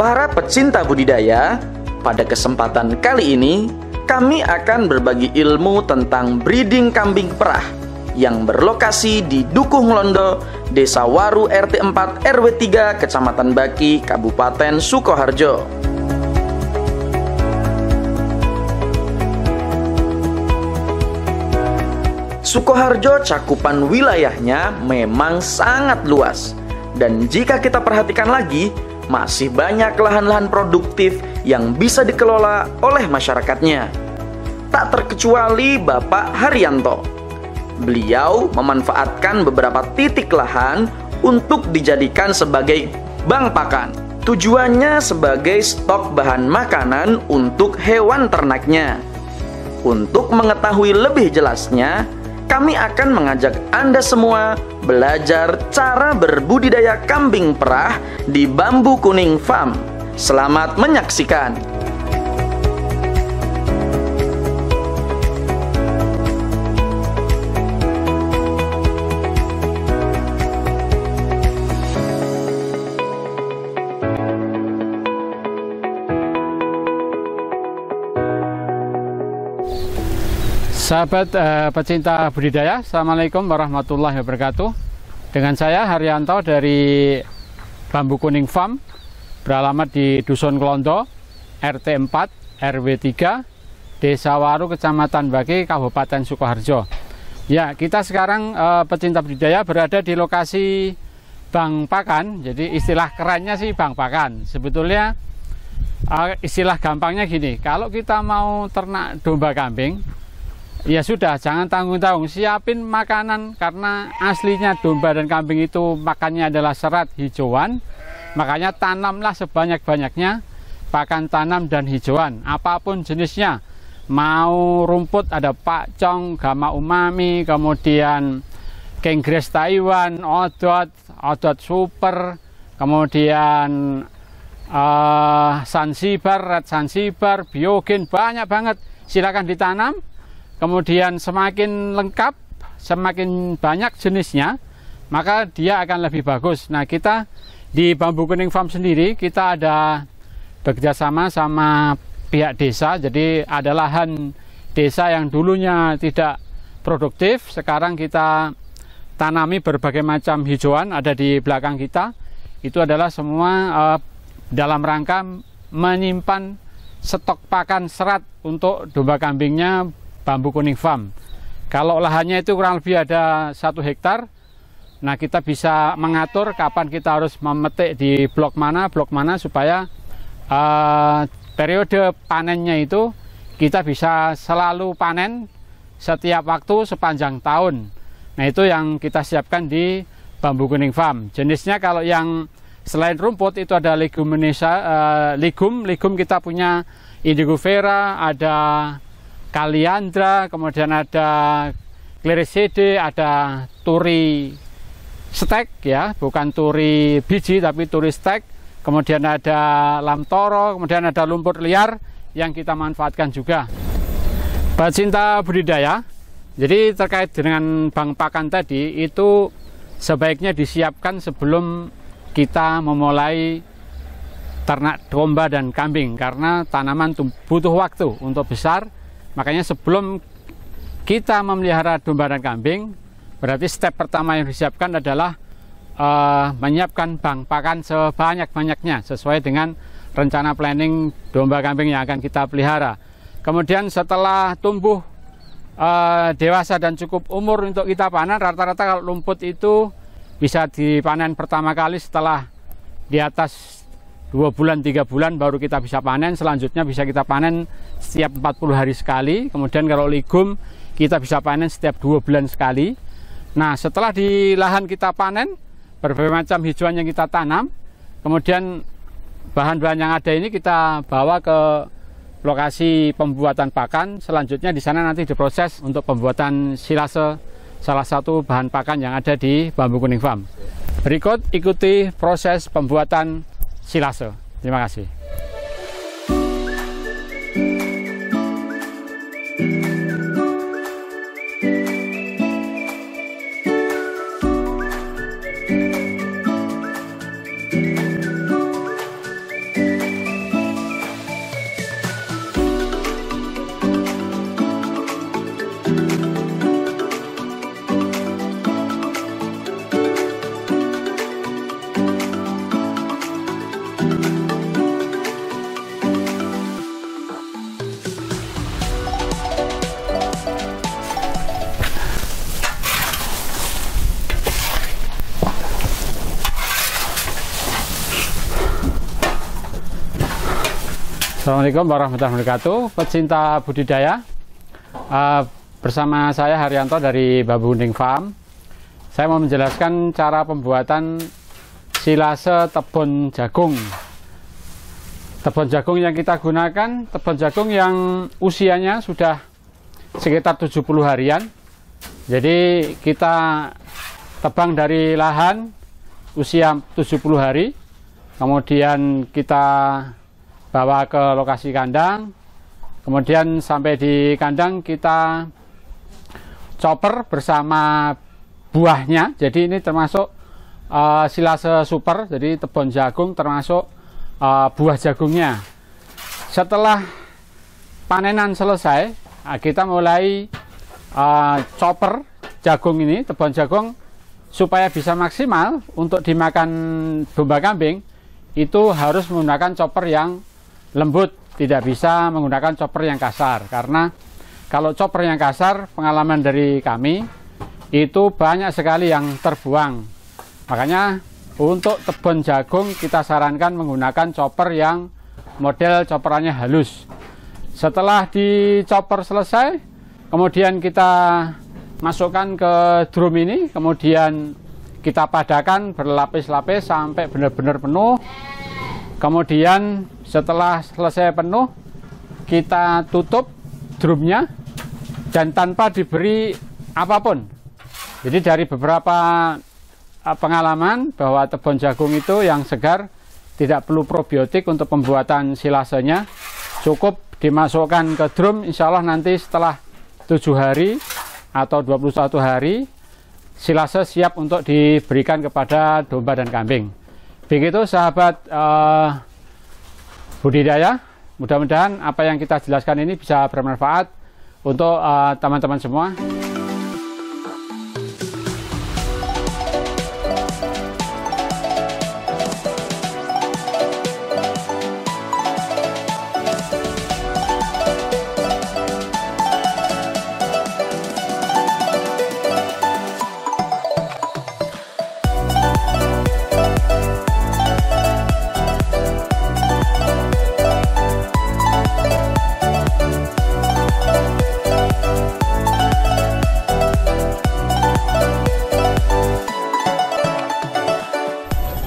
Para pecinta budidaya, pada kesempatan kali ini kami akan berbagi ilmu tentang breeding kambing perah yang berlokasi di Dukuh Londo, Desa Waru RT 4 RW 3, Kecamatan Baki, Kabupaten Sukoharjo. Sukoharjo cakupan wilayahnya memang sangat luas, dan jika kita perhatikan lagi, masih banyak lahan-lahan produktif yang bisa dikelola oleh masyarakatnya. Tak terkecuali Bapak Haryanto. Beliau memanfaatkan beberapa titik lahan untuk dijadikan sebagai bank pakan. Tujuannya sebagai stok bahan makanan untuk hewan ternaknya. Untuk mengetahui lebih jelasnya, kami akan mengajak Anda semua belajar cara berbudidaya kambing perah di Bambu Kuning Farm. Selamat menyaksikan. Sahabat pecinta budidaya, Assalamualaikum warahmatullahi wabarakatuh. Dengan saya Haryanto dari Bambu Kuning Farm, beralamat di Dusun Klondo, RT 4 RW 3, Desa Waru, Kecamatan Baki, Kabupaten Sukoharjo. Ya, kita sekarang pecinta budidaya berada di lokasi bank pakan. Jadi istilah kerennya sih bank pakan. Sebetulnya istilah gampangnya gini, kalau kita mau ternak domba kambing, ya sudah, jangan tanggung-tanggung, siapin makanan, karena aslinya domba dan kambing itu makannya adalah serat hijauan. Makanya tanamlah sebanyak-banyaknya pakan tanam dan hijauan, apapun jenisnya. Mau rumput ada pakcong, gama umami, kemudian kengres Taiwan, odot super, kemudian sansibar, red sansibar, biogen, banyak banget. Silakan ditanam. Kemudian semakin lengkap, semakin banyak jenisnya, maka dia akan lebih bagus. Nah, kita di Bambu Kuning Farm sendiri, kita ada bekerjasama sama pihak desa. Jadi ada lahan desa yang dulunya tidak produktif, sekarang kita tanami berbagai macam hijauan ada di belakang kita. Itu adalah semua dalam rangka menyimpan stok pakan serat untuk domba kambingnya Bambu Kuning Farm. Kalau lahannya itu kurang lebih ada 1 hektar, nah kita bisa mengatur kapan kita harus memetik di blok mana supaya periode panennya itu kita bisa selalu panen setiap waktu sepanjang tahun. Nah, itu yang kita siapkan di Bambu Kuning Farm. Jenisnya kalau yang selain rumput itu ada leguminosa, legum kita punya indigo vera, ada kaliandra, kemudian ada Clerisede, ada turi stek ya, bukan turi biji tapi turi stek, kemudian ada lamtoro, kemudian ada lumpur liar yang kita manfaatkan juga. Pecinta budidaya, jadi terkait dengan bank pakan tadi, itu sebaiknya disiapkan sebelum kita memulai ternak domba dan kambing, karena tanaman butuh waktu untuk besar. Makanya sebelum kita memelihara domba dan kambing, berarti step pertama yang disiapkan adalah menyiapkan bank pakan sebanyak-banyaknya sesuai dengan rencana planning domba kambing yang akan kita pelihara. Kemudian setelah tumbuh dewasa dan cukup umur untuk kita panen, rata-rata kalau rumput itu bisa dipanen pertama kali setelah di atas 2 bulan, 3 bulan baru kita bisa panen. Selanjutnya bisa kita panen setiap 40 hari sekali. Kemudian kalau legum kita bisa panen setiap 2 bulan sekali. Nah, setelah di lahan kita panen berbagai macam hijauan yang kita tanam, kemudian bahan-bahan yang ada ini kita bawa ke lokasi pembuatan pakan. Selanjutnya di sana nanti diproses untuk pembuatan silase, salah satu bahan pakan yang ada di Bambu Kuning Farm. Berikut ikuti proses pembuatan silase. Terima kasih. Assalamualaikum warahmatullahi wabarakatuh, pecinta budidaya. Bersama saya Haryanto dari Bambu Kuning Farm. Saya mau menjelaskan cara pembuatan silase tebon jagung. Tebon jagung yang kita gunakan, tebon jagung yang usianya sudah sekitar 70 harian. Jadi kita tebang dari lahan usia 70 hari, kemudian kita bawa ke lokasi kandang, kemudian sampai di kandang kita chopper bersama buahnya. Jadi ini termasuk silase super, jadi tebon jagung termasuk buah jagungnya. Setelah panenan selesai, kita mulai chopper jagung ini, tebon jagung, supaya bisa maksimal untuk dimakan domba kambing. Itu harus menggunakan chopper yang lembut, tidak bisa menggunakan chopper yang kasar, karena kalau chopper yang kasar, pengalaman dari kami itu banyak sekali yang terbuang. Makanya untuk tebon jagung kita sarankan menggunakan chopper yang model chopperannya halus. Setelah di chopper selesai, kemudian kita masukkan ke drum ini, kemudian kita padakan berlapis-lapis sampai benar-benar penuh. Kemudian setelah selesai penuh, kita tutup drumnya dan tanpa diberi apapun. Jadi dari beberapa pengalaman bahwa tebon jagung itu yang segar, tidak perlu probiotik untuk pembuatan silasenya, cukup dimasukkan ke drum. Insya Allah nanti setelah 7 hari atau 21 hari silase siap untuk diberikan kepada domba dan kambing. Begitu sahabat budidaya, mudah-mudahan apa yang kita jelaskan ini bisa bermanfaat untuk teman-teman semua.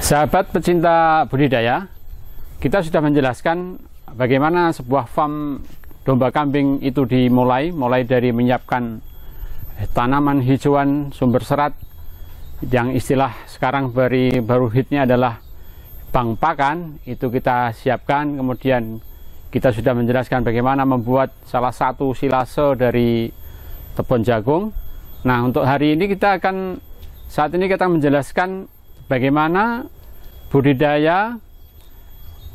Sahabat pecinta budidaya, kita sudah menjelaskan bagaimana sebuah farm domba kambing itu dimulai, mulai dari menyiapkan tanaman hijauan sumber serat yang istilah sekarang baru hitnya adalah bang pakan, itu kita siapkan. Kemudian kita sudah menjelaskan bagaimana membuat salah satu silase dari tebon jagung. Nah, untuk hari ini saat ini kita menjelaskan bagaimana budidaya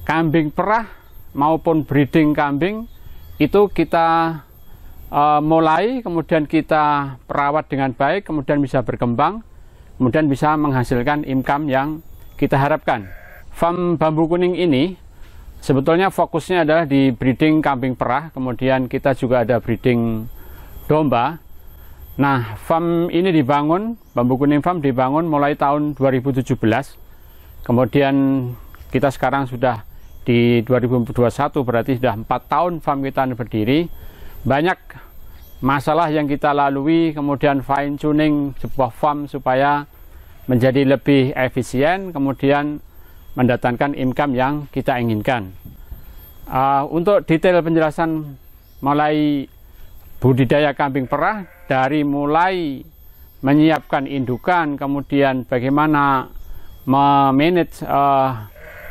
kambing perah maupun breeding kambing itu kita mulai, kemudian kita perawat dengan baik, kemudian bisa berkembang, kemudian bisa menghasilkan income yang kita harapkan. Farm Bambu Kuning ini sebetulnya fokusnya adalah di breeding kambing perah, kemudian kita juga ada breeding domba. Nah, farm ini dibangun, Bambu Kuning Farm dibangun mulai tahun 2017. Kemudian kita sekarang sudah di 2021, berarti sudah 4 tahun farm kita berdiri. Banyak masalah yang kita lalui, kemudian fine tuning sebuah farm supaya menjadi lebih efisien, kemudian mendatangkan income yang kita inginkan. Untuk detail penjelasan mulai budidaya kambing perah, dari mulai menyiapkan indukan, kemudian bagaimana memanage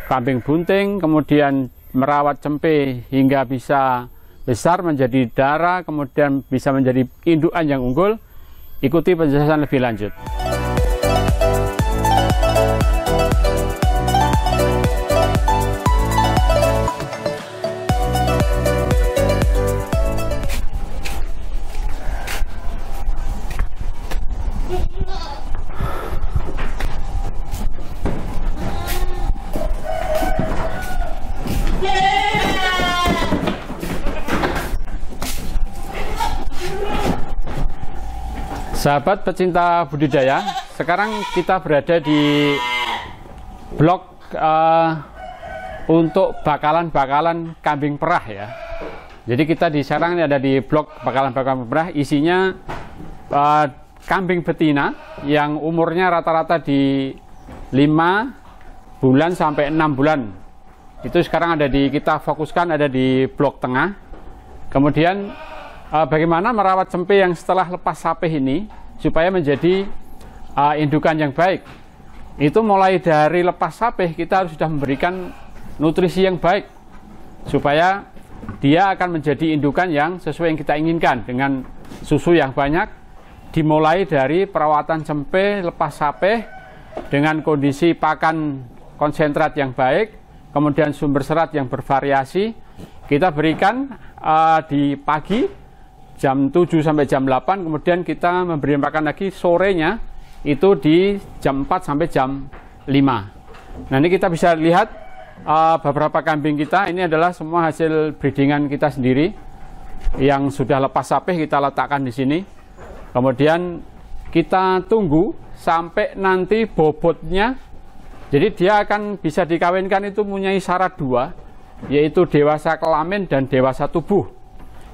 kambing bunting, kemudian merawat cempe hingga bisa besar menjadi darah, kemudian bisa menjadi indukan yang unggul. Ikuti penjelasan lebih lanjut. Sahabat pecinta budidaya, sekarang kita berada di blok untuk bakalan-bakalan kambing perah ya. Jadi kita di sekarang ini ada di blok bakalan-bakalan perah, isinya kambing betina yang umurnya rata-rata di 5 bulan sampai 6 bulan. Itu sekarang kita fokuskan ada di blok tengah. Kemudian bagaimana merawat cempe yang setelah lepas sapeh ini supaya menjadi indukan yang baik. Itu mulai dari lepas sapeh kita harus sudah memberikan nutrisi yang baik supaya dia akan menjadi indukan yang sesuai yang kita inginkan dengan susu yang banyak. Dimulai dari perawatan cempe lepas sapeh dengan kondisi pakan konsentrat yang baik, kemudian sumber serat yang bervariasi. Kita berikan di pagi jam 7 sampai jam 8, kemudian kita memberi makan lagi sorenya itu di jam 4 sampai jam 5. Nah, ini kita bisa lihat beberapa kambing kita, ini adalah semua hasil breedingan kita sendiri yang sudah lepas sapeh kita letakkan di sini. Kemudian kita tunggu sampai nanti bobotnya, jadi dia akan bisa dikawinkan itu mempunyai syarat 2, yaitu dewasa kelamin dan dewasa tubuh.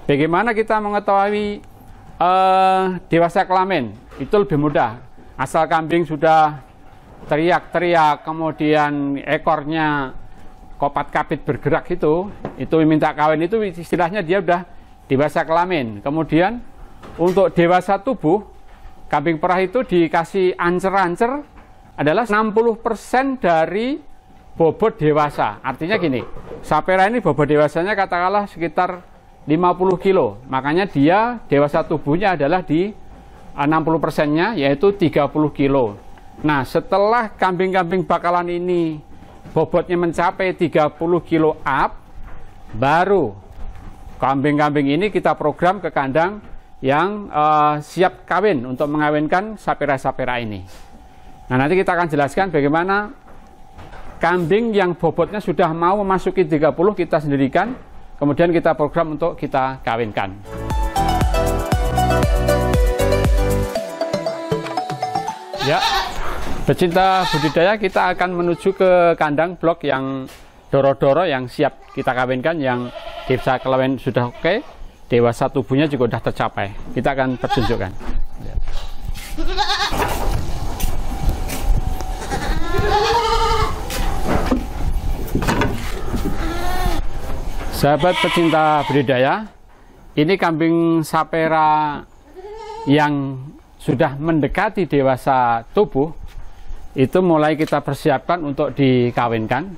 Bagaimana kita mengetahui dewasa kelamin? Itu lebih mudah. Asal kambing sudah teriak-teriak, kemudian ekornya kopat-kapit bergerak itu minta kawin, itu istilahnya dia udah dewasa kelamin. Kemudian untuk dewasa tubuh, kambing perah itu dikasih ancer-ancer adalah 60% dari bobot dewasa. Artinya gini, sapera ini bobot dewasanya katakanlah sekitar 50 kilo. Makanya dia dewasa tubuhnya adalah di 60%-nya yaitu 30 kilo. Nah, setelah kambing-kambing bakalan ini bobotnya mencapai 30 kilo up, baru kambing-kambing ini kita program ke kandang yang siap kawin untuk mengawinkan sapera-sapera ini. Nah, nanti kita akan jelaskan bagaimana kambing yang bobotnya sudah mau memasuki 30 kita sendirikan, kemudian kita program untuk kita kawinkan. Ya, pecinta budidaya, kita akan menuju ke kandang blok yang doro-doro yang siap kita kawinkan, yang dewasa kelamin sudah oke, dewasa tubuhnya juga sudah tercapai. Kita akan pertunjukkan. Sahabat pecinta budidaya, ini kambing sapera yang sudah mendekati dewasa tubuh, itu mulai kita persiapkan untuk dikawinkan.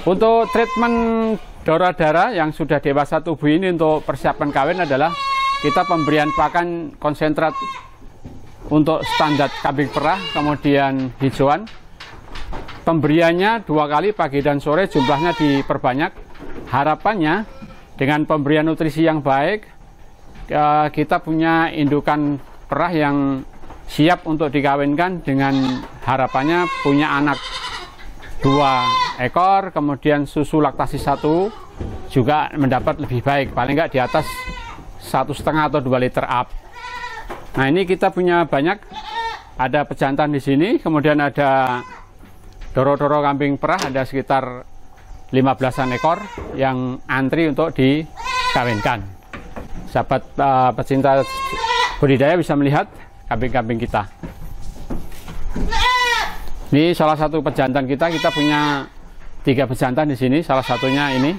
Untuk treatment dora-dara yang sudah dewasa tubuh ini untuk persiapan kawin adalah kita pemberian pakan konsentrat untuk standar kambing perah, kemudian hijauan. Pemberiannya 2 kali pagi dan sore, jumlahnya diperbanyak. Harapannya dengan pemberian nutrisi yang baik, kita punya indukan perah yang siap untuk dikawinkan, dengan harapannya punya anak 2 ekor, kemudian susu laktasi 1 juga mendapat lebih baik, paling nggak di atas 1,5 atau 2 liter up. Nah, ini kita punya banyak, ada pejantan di sini, kemudian ada doro-doro kambing perah, ada sekitar 15-an ekor yang antri untuk dikawinkan. Sahabat pecinta budidaya bisa melihat kambing-kambing kita. Ini salah satu pejantan kita punya 3 pejantan di sini, salah satunya ini.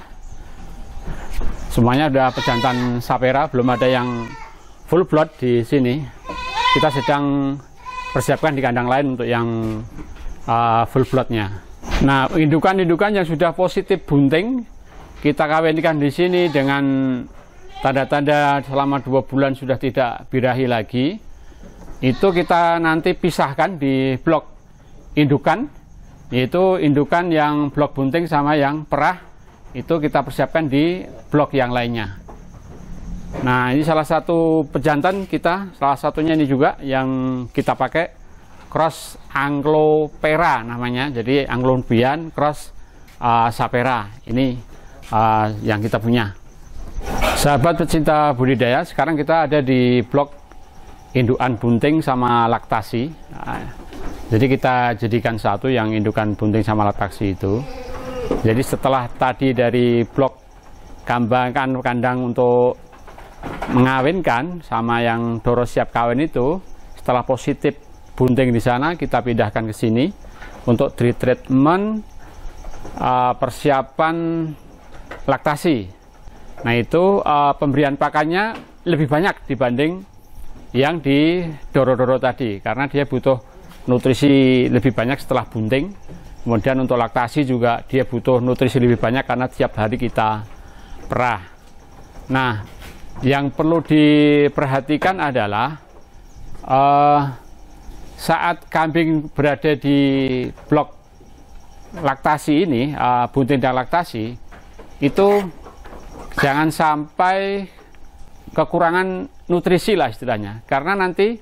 Semuanya ada pejantan sapera, belum ada yang full blood di sini. Kita sedang persiapkan di kandang lain untuk yang full bloodnya. Nah, indukan-indukan yang sudah positif bunting kita kawinkan di sini dengan tanda-tanda selama 2 bulan sudah tidak birahi lagi. Itu kita nanti pisahkan di blok indukan, yaitu indukan yang blok bunting sama yang perah, itu kita persiapkan di blok yang lainnya. Nah, ini salah satu pejantan kita, salah satunya ini juga yang kita pakai, cross Anglo-Pera namanya, jadi Anglo-Nubian cross sapera. Ini yang kita punya. Sahabat pecinta budidaya, sekarang kita ada di blok indukan bunting sama laktasi. Jadi kita jadikan satu yang indukan bunting sama laktasi itu. Jadi setelah tadi dari blok kandang untuk mengawinkan sama yang Doro siap kawin itu, setelah positif bunting di sana kita pindahkan ke sini untuk treatment persiapan laktasi. Nah itu pemberian pakannya lebih banyak dibanding yang di Doro-Doro tadi, karena dia butuh nutrisi lebih banyak setelah bunting. Kemudian untuk laktasi juga dia butuh nutrisi lebih banyak karena tiap hari kita perah. Nah, yang perlu diperhatikan adalah saat kambing berada di blok laktasi ini, bunting dan laktasi, itu jangan sampai kekurangan nutrisi lah istilahnya, karena nanti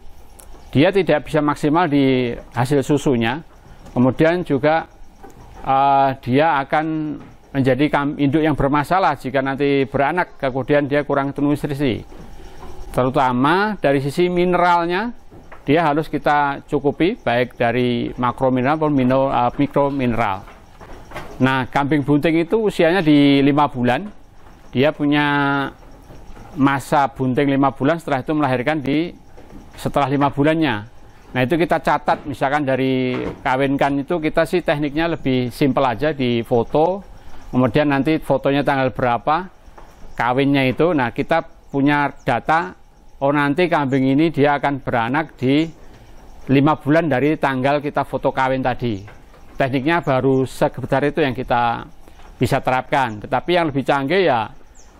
dia tidak bisa maksimal di hasil susunya. Kemudian juga dia akan menjadi induk yang bermasalah jika nanti beranak, kemudian dia kurang nutrisi. Terutama dari sisi mineralnya, dia harus kita cukupi baik dari makromineral maupun mikromineral. Nah, kambing bunting itu usianya di 5 bulan. Dia punya masa bunting 5 bulan, setelah itu melahirkan setelah 5 bulannya. Nah, itu kita catat, misalkan dari kawinkan itu kita sih tekniknya lebih simpel aja, di foto. Kemudian nanti fotonya tanggal berapa, kawinnya itu. Nah, kita punya data, oh nanti kambing ini dia akan beranak di 5 bulan dari tanggal kita foto kawin tadi. Tekniknya baru sebesar itu yang kita bisa terapkan. Tetapi yang lebih canggih ya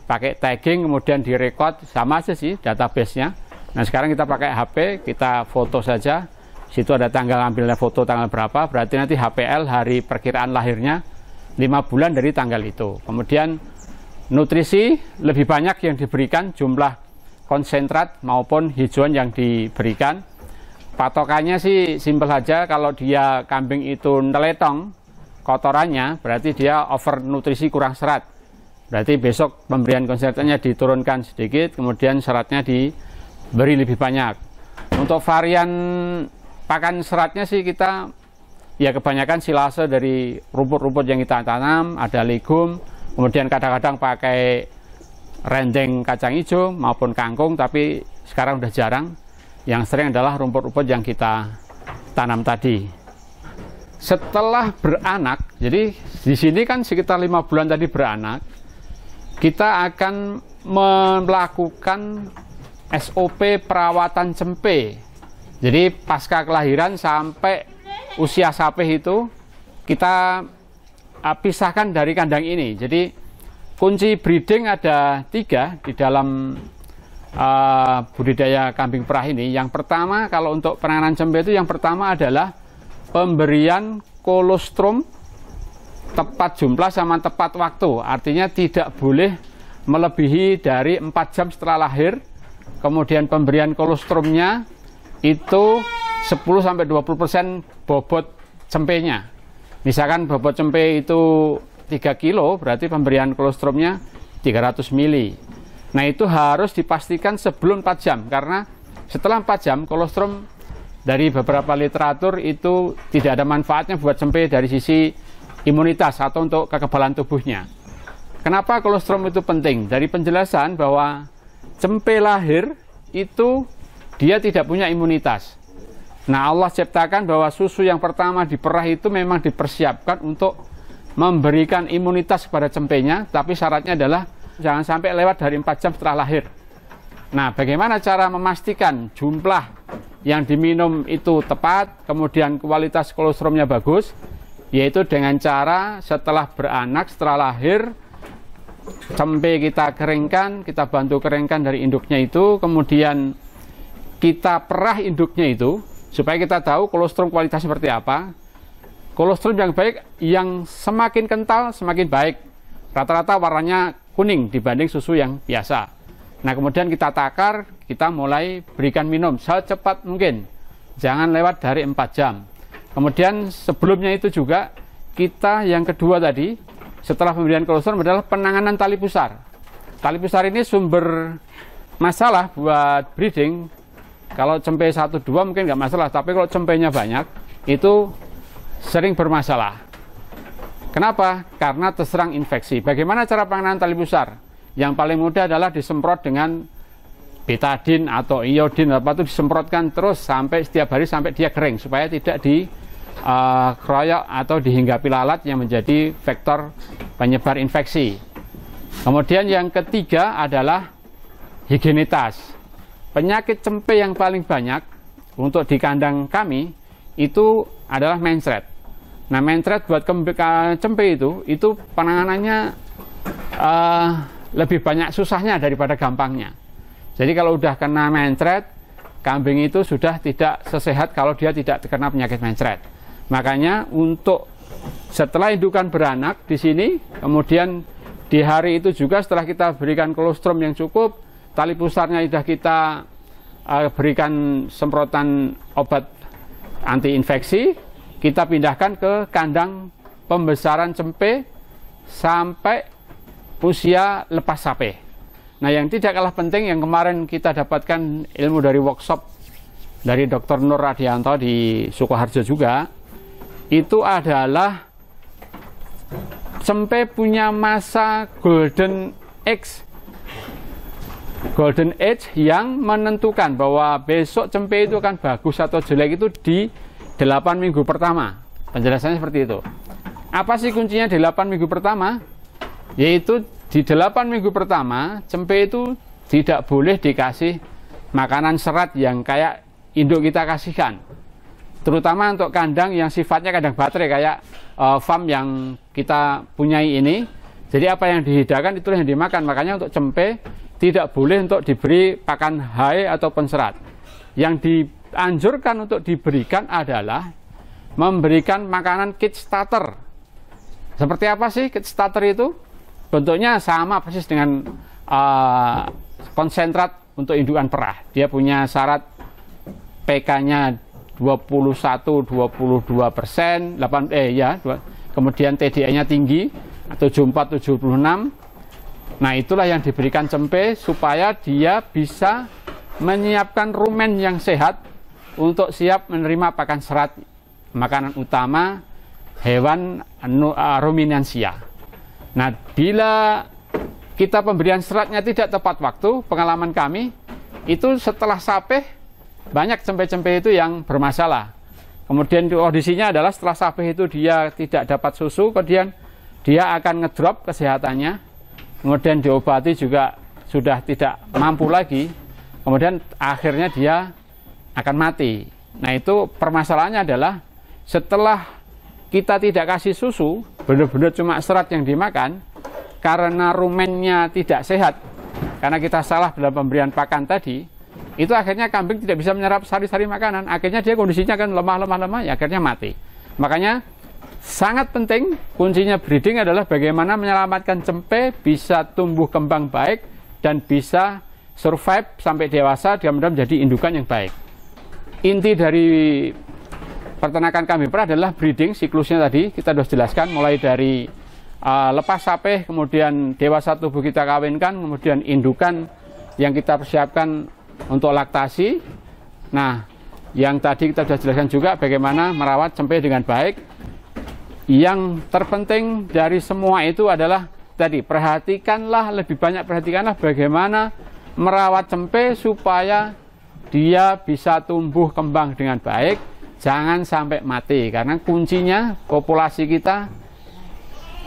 pakai tagging, kemudian direkod, sama aja sih database-nya. Nah, sekarang kita pakai HP, kita foto saja. Situ ada tanggal ambilnya foto tanggal berapa, berarti nanti HPL, hari perkiraan lahirnya, 5 bulan dari tanggal itu. Kemudian nutrisi lebih banyak yang diberikan, jumlah konsentrat maupun hijauan yang diberikan. Patokannya sih simpel saja, kalau dia kambing itu neletong kotorannya, berarti dia over nutrisi, kurang serat. Berarti besok pemberian konsentratnya diturunkan sedikit, kemudian seratnya diberi lebih banyak. Untuk varian pakan seratnya sih kita ya kebanyakan silase dari rumput-rumput yang kita tanam, ada legum, kemudian kadang-kadang pakai rendeng kacang hijau maupun kangkung, tapi sekarang udah jarang. Yang sering adalah rumput-rumput yang kita tanam tadi. Setelah beranak, jadi di sini kan sekitar 5 bulan tadi beranak, kita akan melakukan SOP perawatan cempe. Jadi pasca kelahiran sampai usia sapi itu kita pisahkan dari kandang ini. Jadi kunci breeding ada 3 di dalam budidaya kambing perah ini. Yang pertama, kalau untuk penanganan cempe itu yang pertama adalah pemberian kolostrum tepat jumlah sama tepat waktu. Artinya tidak boleh melebihi dari 4 jam setelah lahir. Kemudian pemberian kolostrumnya itu 10-20% bobot cempenya. Misalkan bobot cempe itu 3 kilo, berarti pemberian kolostrumnya 300 mili. Nah, itu harus dipastikan sebelum 4 jam, karena setelah 4 jam kolostrum dari beberapa literatur itu tidak ada manfaatnya buat cempe dari sisi imunitas atau untuk kekebalan tubuhnya. Kenapa kolostrum itu penting? Dari penjelasan bahwa cempe lahir itu dia tidak punya imunitas. Nah, Allah ciptakan bahwa susu yang pertama diperah itu memang dipersiapkan untuk memberikan imunitas kepada cempenya, tapi syaratnya adalah jangan sampai lewat dari 4 jam setelah lahir. Nah, bagaimana cara memastikan jumlah yang diminum itu tepat, kemudian kualitas kolostrumnya bagus? Yaitu dengan cara setelah beranak, setelah lahir, cempe kita keringkan, kita bantu keringkan dari induknya itu, kemudian kita perah induknya itu, supaya kita tahu kolostrum kualitas seperti apa. Kolostrum yang baik, yang semakin kental, semakin baik. Rata-rata warnanya kuning dibanding susu yang biasa. Nah, kemudian kita takar, kita mulai berikan minum secepat mungkin. Jangan lewat dari 4 jam. Kemudian sebelumnya itu juga, kita yang kedua tadi, setelah pemberian kolostrum adalah penanganan tali pusar. Tali pusar ini sumber masalah buat breeding. Kalau cempe 1-2 mungkin nggak masalah, tapi kalau cempenya banyak, itu sering bermasalah. Kenapa? Karena terserang infeksi. Bagaimana cara penanganan tali pusar? Yang paling mudah adalah disemprot dengan betadine atau iodine, apa itu disemprotkan terus sampai setiap hari sampai dia kering, supaya tidak dikeroyok atau dihinggapi lalat yang menjadi vektor penyebar infeksi. Kemudian yang ketiga adalah higienitas. Penyakit cempe yang paling banyak untuk di kandang kami itu adalah mencret. Nah, mencret buat cempe itu penanganannya lebih banyak susahnya daripada gampangnya. Jadi kalau udah kena mencret, kambing itu sudah tidak sesehat kalau dia tidak terkena penyakit mencret. Makanya untuk setelah indukan beranak di sini, kemudian di hari itu juga setelah kita berikan kolostrum yang cukup, tali pusarnya sudah kita berikan semprotan obat anti infeksi, kita pindahkan ke kandang pembesaran cempe sampai usia lepas sapi. Nah, yang tidak kalah penting yang kemarin kita dapatkan ilmu dari workshop dari Dr. Nur Radianto di Sukoharjo juga, itu adalah cempe punya masa golden age yang menentukan bahwa besok cempe itu akan bagus atau jelek itu di 8 minggu pertama. Penjelasannya seperti itu. Apa sih kuncinya di 8 minggu pertama? Yaitu di 8 minggu pertama cempe itu tidak boleh dikasih makanan serat yang kayak induk kita kasihkan. Terutama untuk kandang yang sifatnya kandang baterai kayak farm yang kita punyai ini. Jadi apa yang dihidangkan itulah yang dimakan. Makanya untuk cempe tidak boleh untuk diberi pakan hay atau penserat. Yang dianjurkan untuk diberikan adalah memberikan makanan kit starter. Seperti apa sih kit starter itu? Bentuknya sama persis dengan konsentrat untuk indukan perah. Dia punya syarat PK-nya 21-22%, kemudian TDA-nya tinggi, 74-76. Nah, itulah yang diberikan cempe supaya dia bisa menyiapkan rumen yang sehat untuk siap menerima pakan serat makanan utama hewan ruminansia. Nah, bila kita pemberian seratnya tidak tepat waktu, pengalaman kami itu setelah sapeh banyak cempe-cempe itu yang bermasalah. Kemudian kondisinya adalah setelah sapeh itu dia tidak dapat susu, kemudian dia akan ngedrop kesehatannya, kemudian diobati juga sudah tidak mampu lagi, kemudian akhirnya dia akan mati. Nah, itu permasalahannya adalah setelah kita tidak kasih susu, benar-benar cuma serat yang dimakan, karena rumennya tidak sehat, karena kita salah dalam pemberian pakan tadi, itu akhirnya kambing tidak bisa menyerap sari-sari makanan, akhirnya dia kondisinya kan lemah, ya akhirnya mati. Makanya sangat penting, kuncinya breeding adalah bagaimana menyelamatkan cempe bisa tumbuh kembang baik dan bisa survive sampai dewasa, dia menjadi indukan yang baik. Inti dari peternakan kambing perah adalah breeding, siklusnya tadi kita sudah jelaskan, mulai dari lepas sapeh, kemudian dewasa tubuh kita kawinkan, kemudian indukan yang kita persiapkan untuk laktasi. Nah, yang tadi kita sudah jelaskan juga bagaimana merawat cempe dengan baik. Yang terpenting dari semua itu adalah tadi, lebih banyak perhatikanlah bagaimana merawat cempe supaya dia bisa tumbuh kembang dengan baik, jangan sampai mati, karena kuncinya populasi kita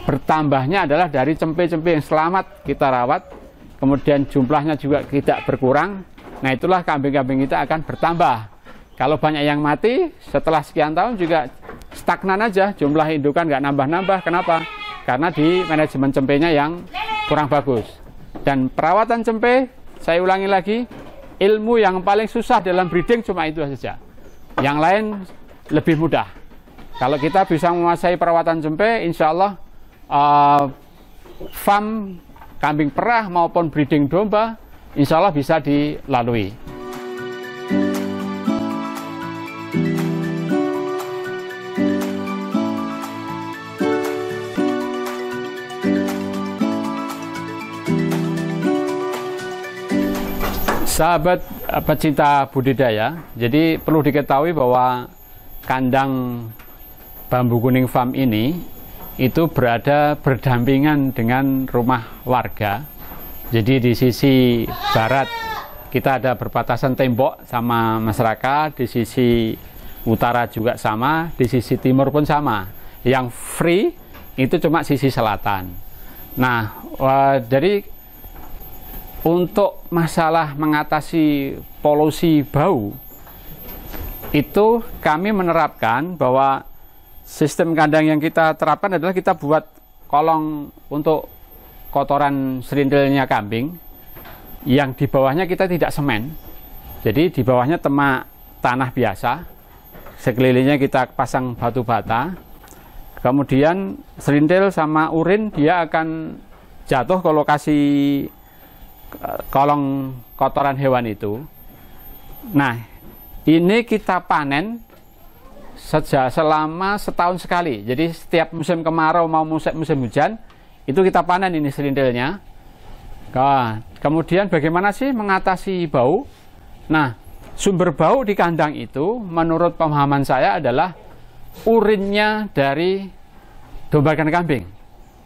bertambahnya adalah dari cempe-cempe yang selamat kita rawat, kemudian jumlahnya juga tidak berkurang. Nah, itulah kambing-kambing kita akan bertambah. Kalau banyak yang mati setelah sekian tahun juga stagnan aja, jumlah indukan nggak nambah-nambah. Kenapa? Karena di manajemen cempenya yang kurang bagus. Dan perawatan cempe, saya ulangi lagi, ilmu yang paling susah dalam breeding cuma itu saja. Yang lain lebih mudah. Kalau kita bisa menguasai perawatan cempe, insya Allah farm kambing perah maupun breeding domba insya Allah bisa dilalui. Sahabat pecinta budidaya, jadi perlu diketahui bahwa kandang Bambu Kuning Farm ini itu berada berdampingan dengan rumah warga. Jadi di sisi barat kita ada berbatasan tembok sama masyarakat, di sisi utara juga sama, di sisi timur pun sama. Yang free itu cuma sisi selatan. Nah, dari untuk masalah mengatasi polusi bau, itu kami menerapkan bahwa sistem kandang yang kita terapkan adalah kita buat kolong untuk kotoran serindilnya kambing, yang di bawahnya kita tidak semen. Jadi di bawahnya tanah biasa, sekelilingnya kita pasang batu bata. Kemudian serindil sama urin dia akan jatuh ke lokasi kolong kotoran hewan itu. Nah, ini kita panen selama setahun sekali. Jadi setiap musim kemarau mau musim hujan, itu kita panen ini serindilnya. Nah, kemudian bagaimana sih mengatasi bau? Nah, sumber bau di kandang itu menurut pemahaman saya adalah urinnya dari domba dan kambing.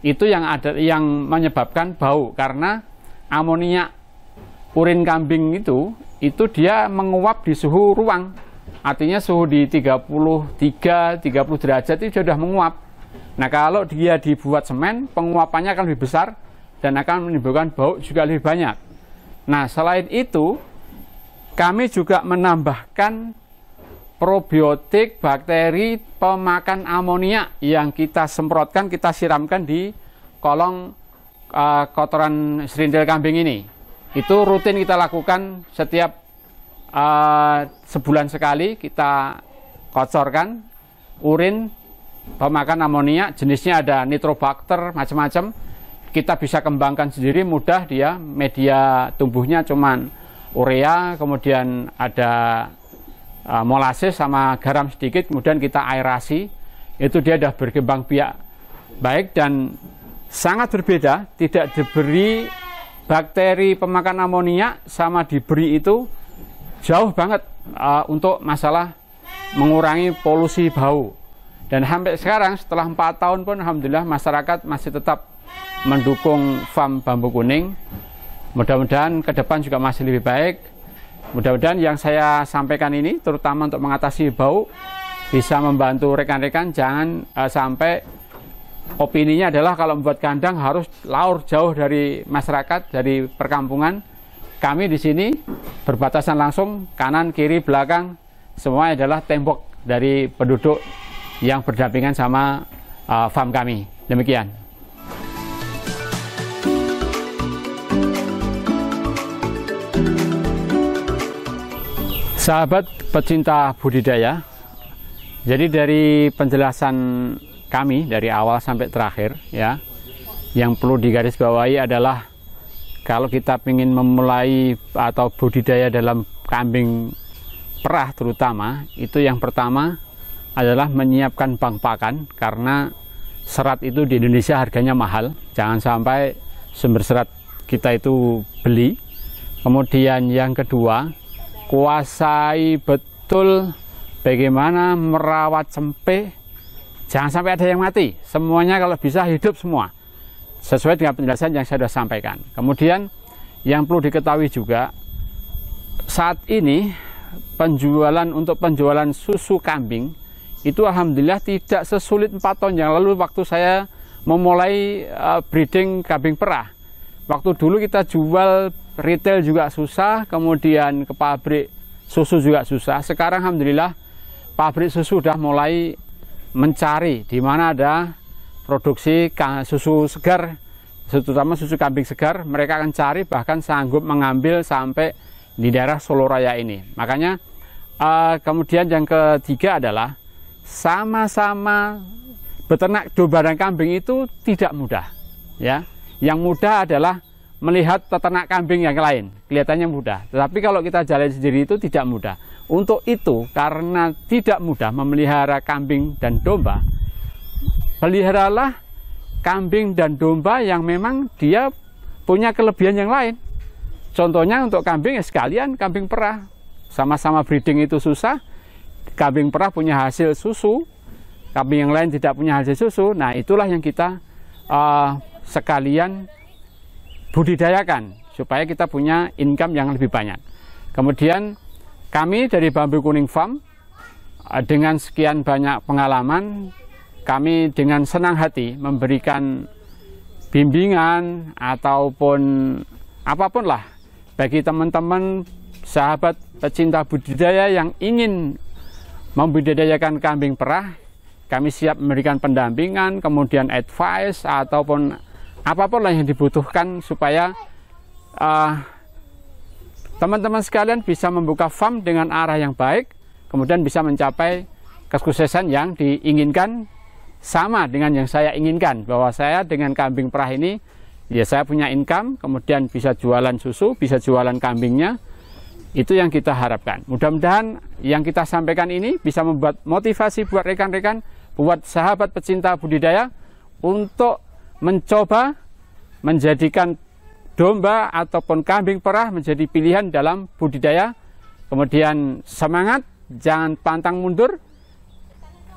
Itu yang menyebabkan bau, karena amonia urin kambing itu dia menguap di suhu ruang. Artinya suhu di 33, 30 derajat itu sudah menguap. Nah, kalau dia dibuat semen, penguapannya akan lebih besar dan akan menimbulkan bau juga lebih banyak. Nah, selain itu, kami juga menambahkan probiotik bakteri pemakan amonia yang kita semprotkan, kita siramkan di kolong kotoran serindil kambing ini. Itu rutin kita lakukan setiap sebulan sekali, kita kocorkan urin pemakan amonia, jenisnya ada nitrobakter, macam-macam. Kita bisa kembangkan sendiri, mudah dia, media tumbuhnya cuman urea, kemudian ada molases sama garam sedikit, kemudian kita aerasi, itu dia sudah berkembang biak baik dan sangat berbeda, tidak diberi bakteri pemakan amonia sama diberi itu jauh banget untuk masalah mengurangi polusi bau. Dan sampai sekarang setelah 4 tahun pun alhamdulillah masyarakat masih tetap mendukung farm bambu kuning. Mudah-mudahan ke depan juga masih lebih baik. Mudah-mudahan yang saya sampaikan ini terutama untuk mengatasi bau bisa membantu rekan-rekan. Jangan sampai opininya adalah kalau membuat kandang harus laur jauh dari masyarakat, dari perkampungan. Kami di sini berbatasan langsung, kanan, kiri, belakang, semua adalah tembok dari penduduk yang berdampingan sama farm kami. Demikian. Sahabat pecinta budidaya, jadi dari penjelasan kami dari awal sampai terakhir, ya, yang perlu digarisbawahi adalah kalau kita ingin memulai atau budidaya dalam kambing perah terutama, itu yang pertama adalah menyiapkan bank pakan, karena serat itu di Indonesia harganya mahal. Jangan sampai sumber serat kita itu beli. Kemudian yang kedua, kuasai betul bagaimana merawat cempe. Jangan sampai ada yang mati. Semuanya kalau bisa hidup semua, sesuai dengan penjelasan yang saya sudah sampaikan. Kemudian yang perlu diketahui juga, saat ini untuk penjualan susu kambing itu alhamdulillah tidak sesulit 4 tahun yang lalu waktu saya memulai breeding kambing perah. Waktu dulu kita jual retail juga susah, kemudian ke pabrik susu juga susah. Sekarang alhamdulillah pabrik susu sudah mulai mencari di mana ada produksi susu segar, terutama susu kambing segar. Mereka akan cari, bahkan sanggup mengambil sampai di daerah Solo Raya ini. Makanya kemudian yang ketiga adalah sama-sama beternak domba dan kambing itu tidak mudah, ya. Yang mudah adalah melihat peternak kambing yang lain, kelihatannya mudah. Tetapi kalau kita jalan sendiri itu tidak mudah. Untuk itu, karena tidak mudah memelihara kambing dan domba, peliharalah kambing dan domba yang memang dia punya kelebihan yang lain. Contohnya untuk kambing ya sekalian kambing perah. Sama-sama breeding itu susah. Kambing perah punya hasil susu kambing yang lain tidak punya hasil susu. Nah, itulah yang kita sekalian budidayakan supaya kita punya income yang lebih banyak. Kemudian kami dari Bambu Kuning Farm dengan sekian banyak pengalaman, kami dengan senang hati memberikan bimbingan ataupun apapun lah bagi teman-teman sahabat pecinta budidaya yang ingin membudidayakan kambing perah. Kami siap memberikan pendampingan, kemudian advice ataupun apapun lah yang dibutuhkan supaya teman-teman sekalian bisa membuka farm dengan arah yang baik, kemudian bisa mencapai kesuksesan yang diinginkan, sama dengan yang saya inginkan, bahwa saya dengan kambing perah ini, ya saya punya income, kemudian bisa jualan susu, bisa jualan kambingnya. Itu yang kita harapkan. Mudah-mudahan yang kita sampaikan ini bisa membuat motivasi buat rekan-rekan, buat sahabat pecinta budidaya untuk mencoba menjadikan domba ataupun kambing perah menjadi pilihan dalam budidaya. Kemudian semangat, jangan pantang mundur,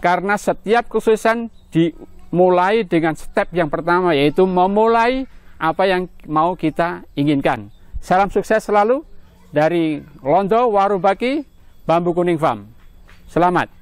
karena setiap kesuksesan dimulai dengan step yang pertama, yaitu memulai apa yang mau kita inginkan. Salam sukses selalu dari Londo Warung Baki, Bambu Kuning Farm. Selamat.